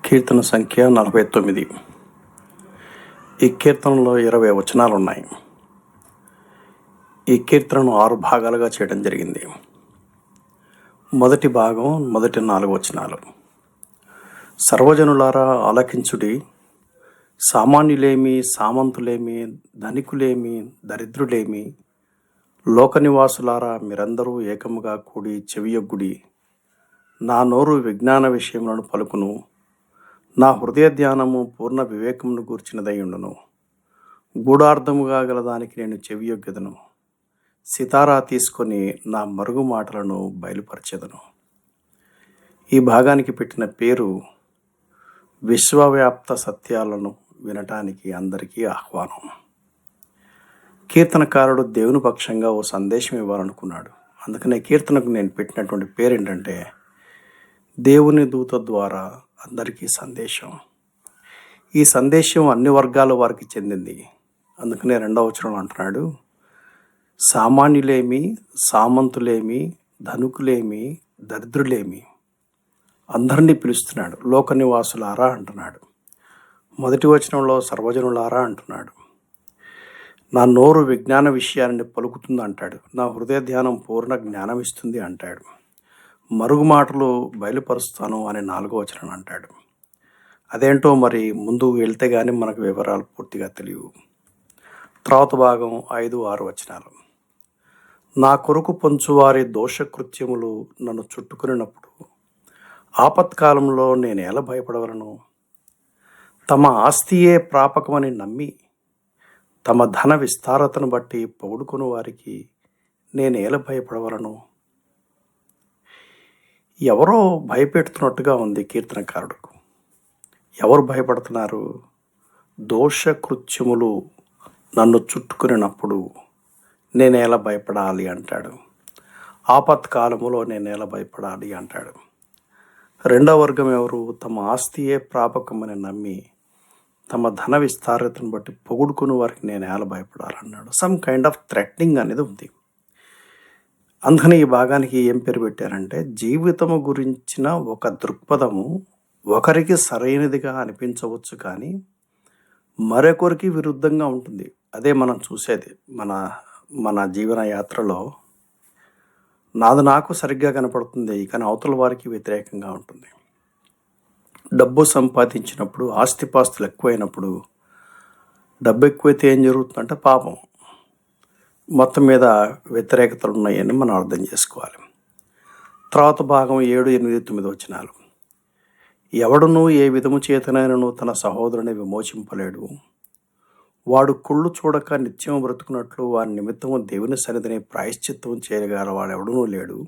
కీర్తన సంఖ్య 49. ఈ కీర్తనలో 20 వచనాలు ఉన్నాయి. ఈ కీర్తనను 6 భాగాలుగా చేయడం జరిగింది. మొదటి భాగం మొదటి 4 వచనాలు. సర్వజనులారా ఆలకించుడి, సామాన్యులేమి, సామంతులేమి, ధనికులేమి, దరిద్రులేమి, లోకనివాసులారా మీరందరూ ఏకముగా కూడి చెవియొగ్గుడి. నా నోరు విజ్ఞాన విషయములను పలుకును, నా హృదయ ధ్యానము పూర్ణ వివేకమును గూర్చినదై ఉండును. గూఢార్థముగా గల దానికి నేను చెవియొగ్గెదను, సితారా తీసుకొని నా మరుగు మాటలను బయలుపరచెదను. ఈ భాగానికి పెట్టిన పేరు విశ్వవ్యాప్త సత్యాలను వినటానికి అందరికీ ఆహ్వానం. కీర్తనకారుడు దేవుని పక్షంగా ఓ సందేశం ఇవ్వాలనుకున్నాడు. అందుకనే కీర్తనకు నేను పెట్టినటువంటి పేరు ఏంటంటే దేవుని దూత ద్వారా అందరికీ సందేశం. ఈ సందేశం అన్ని వర్గాల వారికి చెందింది. అందుకనే 2వ వచనంలో అంటున్నాడు, సామాన్యులేమి, సామంతులేమి, ధనుకులేమి, దరిద్రులేమి, అందరినీ పిలుస్తున్నాడు. లోక నివాసులారా అంటున్నాడు. మొదటి వచనంలో సర్వజనులారా అంటున్నాడు. నా నోరు విజ్ఞాన విషయాన్ని పలుకుతుంది అంటాడు. నా హృదయ ధ్యానం పూర్ణ జ్ఞానం ఇస్తుంది అంటాడు. మరుగు మాటలు బయలుపరుస్తాను అని 4వ వచనం అంటాడు. అదేంటో మరి ముందు వెళ్తే కానీ మనకు వివరాలు పూర్తిగా తెలియవు. తర్వాత భాగం 5, 6 వచనాలు. నా కొరకు పొంచువారి దోషకృత్యములు నన్ను చుట్టుకున్నప్పుడు ఆపత్కాలంలో నేను ఎలా భయపడవలను? తమ ఆస్తియే ప్రాపకమని నమ్మి తమ ధన విస్తారతను బట్టి పొగుడుకుని వారికి నేను ఎలా భయపడవలను? ఎవరో భయపెడుతున్నట్టుగా ఉంది కీర్తనకారుడుకు. ఎవరు భయపడుతున్నారు? దోషకృత్యములు నన్ను చుట్టుకున్నప్పుడు నేను ఎలా భయపడాలి అంటాడు. ఆపత్కాలములో నేను ఎలా భయపడాలి అంటాడు. 2వ వర్గం ఎవరు? తమ ఆస్తియే ప్రాపకమని నమ్మి తమ ధన విస్తారతను బట్టి పొగుడుకుని వారికి నేను ఎలా భయపడాలన్నాడు. సమ్ కైండ్ ఆఫ్ థ్రెటనింగ్ అనేది ఉంది. అందుకని ఈ భాగానికి ఏం పేరు పెట్టారంటే జీవితము గురించిన ఒక దృక్పథము ఒకరికి సరైనదిగా అనిపించవచ్చు, కానీ మరొకరికి విరుద్ధంగా ఉంటుంది. అదే మనం చూసేది మన జీవన యాత్రలో. నాది నాకు సరిగ్గా కనపడుతుంది, కానీ అవతల వారికి వ్యతిరేకంగా ఉంటుంది. డబ్బు సంపాదించినప్పుడు, ఆస్తిపాస్తులు ఎక్కువైనప్పుడు, డబ్బు ఎక్కువైతే ఏం జరుగుతుందంటే పాపం మొత్తం మీద వ్యతిరేకతలు ఉన్నాయని మనం అర్థం చేసుకోవాలి. తర్వాత భాగం 7, 8, 9 వచనాలు. ఎవడునూ ఏ విధము చేతనైనను తన సహోదరుని విమోచింపలేడు. వాడు కుళ్ళు చూడక నిత్యం బ్రతుకున్నట్లు వారి నిమిత్తము దేవుని సన్నిధిని ప్రాయశ్చిత్తం చేయగల వాడెవడనూ లేడు.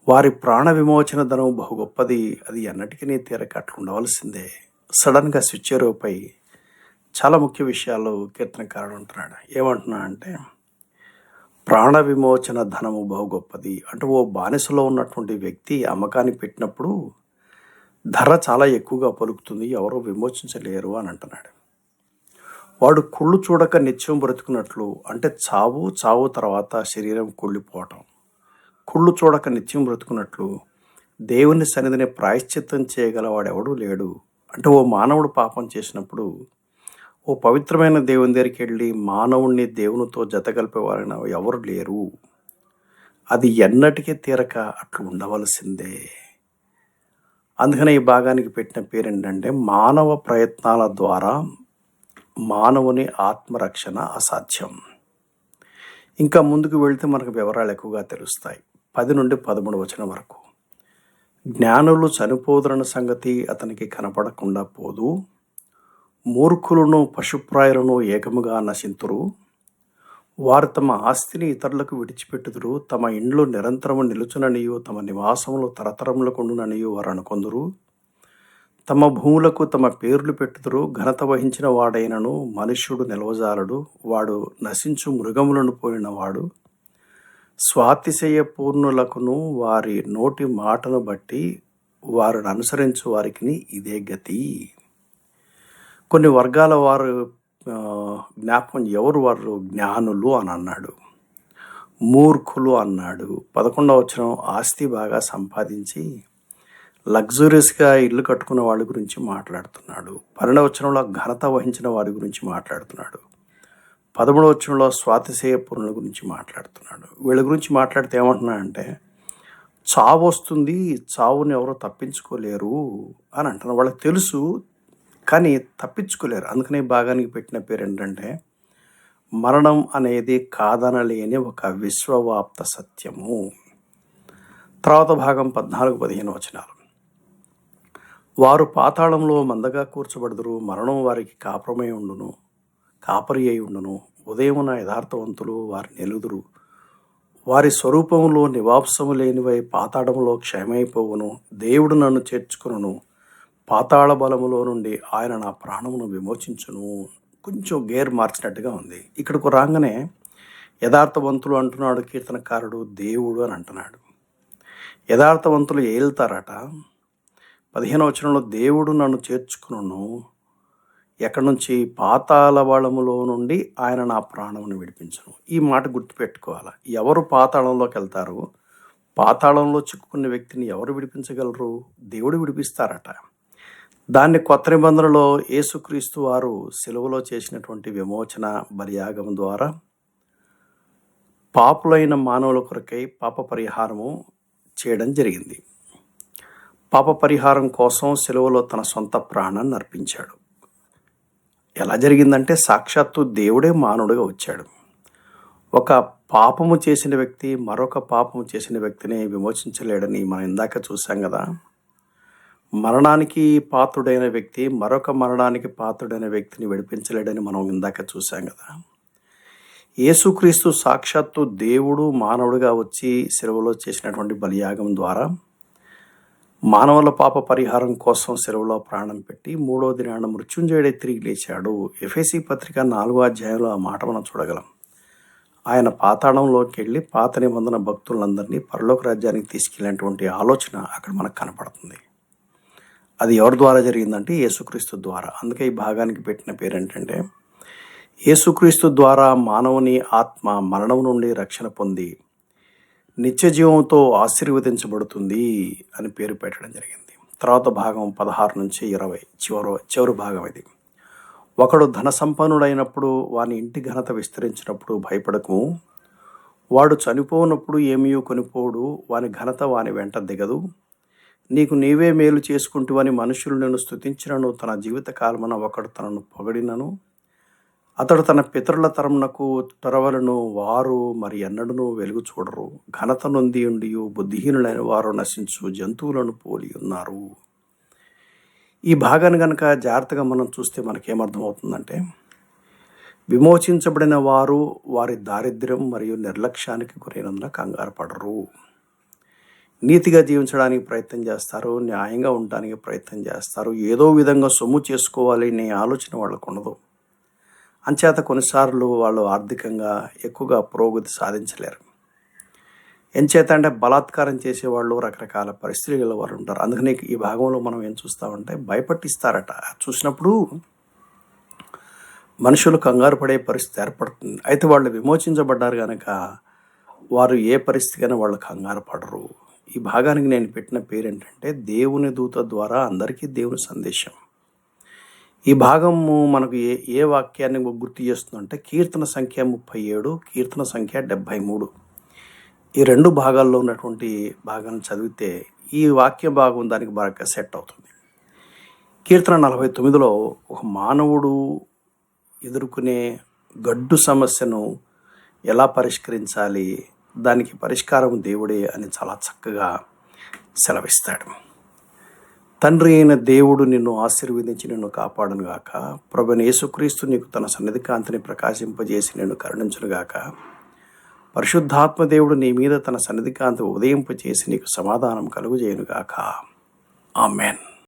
వారి ప్రాణ విమోచన ధనం బహు గొప్పది, అది ఎన్నటికీ తీరక అట్లా ఉండవలసిందే. సడన్గా స్విచ్చేరుపై చాలా ముఖ్య విషయాలు కీర్తనకారుడు అంటున్నాడు. ఏమంటున్నా అంటే ప్రాణ విమోచన ధనము బహు గొప్పది. అంటే ఓ బానిసలో ఉన్నటువంటి వ్యక్తి అమ్మకానికి పెట్టినప్పుడు ధర చాలా ఎక్కువగా పలుకుతుంది, ఎవరో విమోచించలేరు అని అంటున్నాడు. వాడు కుళ్ళు చూడక నిత్యం బ్రతుకున్నట్లు, అంటే చావు తర్వాత శరీరం కుళ్ళిపోవటం. కుళ్ళు చూడక నిత్యం బ్రతుకున్నట్లు దేవుని సన్నిధిని ప్రాయశ్చిత్తం చేయగల వాడెవడూ లేడు. అంటే ఓ మానవుడు పాపం చేసినప్పుడు ఓ పవిత్రమైన దేవుని దగ్గరికి వెళ్ళి మానవుణ్ణి దేవునితో జతగలిపేవారైనా ఎవరు లేరు. అది ఎన్నటికీ తీరక అట్లు ఉండవలసిందే. అందుకనే ఈ భాగానికి పెట్టిన పేరు ఏంటంటే మానవ ప్రయత్నాల ద్వారా మానవుని ఆత్మరక్షణ అసాధ్యం. ఇంకా ముందుకు వెళితే మనకు వివరాలు ఎక్కువగా తెలుస్తాయి. 10 నుండి 13 వచనం వరకు. జ్ఞానులు చనిపోదురన్న సంగతి అతనికి కనపడకుండా పోదు. మూర్ఖులను పశుప్రాయులను ఏకముగా నశింతురు. వారు తమ ఆస్తిని ఇతరులకు విడిచిపెట్టుదురు. తమ ఇండ్లు నిరంతరము నిలుచుననియు తమ నివాసములు తరతరములకు ఉండుననియు వారు అనుకొందురు. తమ భూములకు తమ పేర్లు పెట్టుదురు. ఘనత వహించిన వాడైనను మనుష్యుడు నిలవజాలడు. వాడు నశించు మృగములను పోలినవాడు. స్వాతిశయ పూర్ణులకును వారి నోటి మాటను బట్టి వారిని అనుసరించు వారికి ఇదే గతి. కొన్ని వర్గాల వారు జ్ఞాపకం ఎవరు? వారు జ్ఞానులు అని అన్నాడు. మూర్ఖులు అన్నాడు. 11వ వచనం ఆస్తి బాగా సంపాదించి లగ్జూరియస్గా ఇల్లు కట్టుకున్న వాళ్ళ గురించి మాట్లాడుతున్నాడు. 12వ వచనంలో ఘనత వహించిన వారి గురించి మాట్లాడుతున్నాడు. 13వ వచనంలో స్వాతిశయ పూర్ణుల గురించి మాట్లాడుతున్నాడు. వీళ్ళ గురించి మాట్లాడితే ఏమంటున్నాడంటే, చావు వస్తుంది, చావుని ఎవరో తప్పించుకోలేరు అని అంటున్నారు. వాళ్ళకి తెలుసు కానీ తప్పించుకోలేరు. అందుకనే ఈ భాగానికి పెట్టిన పేరు ఏంటంటే, మరణం అనేది కాదనలేని ఒక విశ్వవ్యాప్త సత్యము. తర్వాత భాగం 14-15 వచనాలు. వారు పాతాళంలో మందగా కూర్చబడుదురు, మరణం వారికి కాపరి అయి ఉండును. ఉదయమున యథార్థవంతులు వారి నిలుదురు, వారి స్వరూపంలో నివాసము లేనివై పాతాళములో క్షయమైపోవును. దేవుడు నన్ను చేర్చుకును, పాతాళ బలములో నుండి ఆయన నా ప్రాణమును విమోచించును. కొంచెం గేర్ మార్చినట్టుగా ఉంది. ఇక్కడికి రాగానే యథార్థవంతులు అంటున్నాడు కీర్తనకారుడు, దేవుడు అని అంటున్నాడు. యథార్థవంతులు ఏళ్తారట. 15వ వచనంలో దేవుడు నన్ను చేర్చుకును, ఎక్కడి నుంచి? పాతాళ బలములో నుండి ఆయన నా ప్రాణమును విడిపించును. ఈ మాట గుర్తుపెట్టుకోవాలి. ఎవరు పాతాళంలోకి వెళ్తారు? పాతాళంలో చిక్కుకున్న వ్యక్తిని ఎవరు విడిపించగలరు? దేవుడు విడిపిస్తారట. దాన్ని కొత్త నిబంధనలో యేసుక్రీస్తు వారు సిలువలో చేసినటువంటి విమోచన బలియాగం ద్వారా పాపులైన మానవుల కొరకై పాప పరిహారము చేయడం జరిగింది. పాప పరిహారం కోసం సిలువలో తన సొంత ప్రాణాన్ని అర్పించాడు. ఎలా జరిగిందంటే, సాక్షాత్తు దేవుడే మానవుడిగా వచ్చాడు. ఒక పాపము చేసిన వ్యక్తి మరొక పాపము చేసిన వ్యక్తిని విమోచించలేడని మనం ఇందాక చూసాం కదా. మరణానికి పాత్రుడైన వ్యక్తి మరొక మరణానికి పాత్రుడైన వ్యక్తిని విడిపించలేడని మనం ఇందాక చూసాం కదా. యేసుక్రీస్తు సాక్షాత్తు దేవుడు మానవుడిగా వచ్చి సిలువలో చేసినటువంటి బలియాగం ద్వారా మానవుల పాప పరిహారం కోసం సిలువలో ప్రాణం పెట్టి 3వ దినాన మృత్యుంజయుడై తిరిగి లేచాడు. ఎఫెసీ పత్రిక 4వ అధ్యాయంలో ఆ మాట మనం చూడగలం. ఆయన పాతాళంలోకి వెళ్ళి పాత నిబంధన భక్తులందరినీ పరలోక రాజ్యానికి తీసుకెళ్ళినటువంటి ఆలోచన అక్కడ మనకు కనపడుతుంది. అది ఎవరి ద్వారా జరిగిందంటే యేసుక్రీస్తు ద్వారా. అందుకే ఈ భాగానికి పెట్టిన పేరు ఏంటంటే, యేసుక్రీస్తు ద్వారా మానవుని ఆత్మ మరణం నుండి రక్షణ పొంది నిత్య జీవంతో ఆశీర్వదించబడుతుంది అని పేరు పెట్టడం జరిగింది. తర్వాత భాగం 16-20 చివరి భాగం ఇది. ఒకడు ధన సంపన్నుడైనప్పుడు వాని ఇంటి ఘనత విస్తరించినప్పుడు భయపడకు. వాడు చనిపోనప్పుడు ఏమీ కొనిపోడు, వాని ఘనత వాని వెంట దిగదు. నీకు నీవే మేలు చేసుకుంటూ మనుషులు నిన్ను స్తుతించినను, తన జీవిత కాలమున ఒకడు తనను పొగడినను, అతడు తన పితరుల తరమునకు తొరవలను, వారు మరి ఎన్నడూ వెలుగు చూడరు. ఘనత నొంది ఉండి బుద్ధిహీనులైన వారు నశించు జంతువులను పోలి ఉన్నారు. ఈ భాగాన్ని కనుక జాగ్రత్తగా మనం చూస్తే మనకేమర్థమవుతుందంటే, విమోచించబడిన వారు వారి దారిద్ర్యం మరియు నిర్లక్ష్యానికి గురైనందున కంగారు పడరు. నీతిగా జీవించడానికి ప్రయత్నం చేస్తారు, న్యాయంగా ఉండడానికి ప్రయత్నం చేస్తారు. ఏదో విధంగా సొమ్ము చేసుకోవాలి అనే ఆలోచన వాళ్ళకు ఉండదు. అంచేత కొన్నిసార్లు వాళ్ళు ఆర్థికంగా ఎక్కువగా పురోగతి సాధించలేరు. ఎంచేత అంటే బలాత్కారం చేసేవాళ్ళు, రకరకాల పరిస్థితుల వారు ఉంటారు. అందుకని ఈ భాగంలో మనం ఏం చూస్తామంటే, భయపట్టిస్తారట. చూసినప్పుడు మనుషులు కంగారు పడే పరిస్థితి ఏర్పడుతుంది. అయితే వాళ్ళు విమోచించబడ్డారు కనుక వారు ఏ పరిస్థితికైనా వాళ్ళు కంగారు పడరు. ఈ భాగానికి నేను పెట్టిన పేరు ఏంటంటే, దేవుని దూత ద్వారా అందరికీ దేవుని సందేశం. ఈ భాగము మనకు ఏ వాక్యాన్ని గుర్తు చేస్తుందంటే, కీర్తన సంఖ్య 37, కీర్తన సంఖ్య 73. ఈ 2 భాగాల్లో ఉన్నటువంటి భాగాన్ని చదివితే ఈ వాక్య భాగం దానికి బాగా సెట్ అవుతుంది. కీర్తన 49లో ఒక మానవుడు ఎదుర్కొనే గడ్డు సమస్యను ఎలా పరిష్కరించాలి, దానికి పరిష్కారం దేవుడే అని చాలా చక్కగా సెలవిస్తాడు. తండ్రి అయిన దేవుడు నిన్ను ఆశీర్వదించి నిన్ను కాపాడును గాక. ప్రభువైన యేసుక్రీస్తు నీకు తన సన్నిధి కాంతిని ప్రకాశింపజేసి నిన్ను కరుణించును గాక. పరిశుద్ధాత్మ దేవుడు నీ మీద తన సన్నిధి కాంతి ఉదయింపజేసి నీకు సమాధానం కలుగజేయును గాక. ఆమేన్.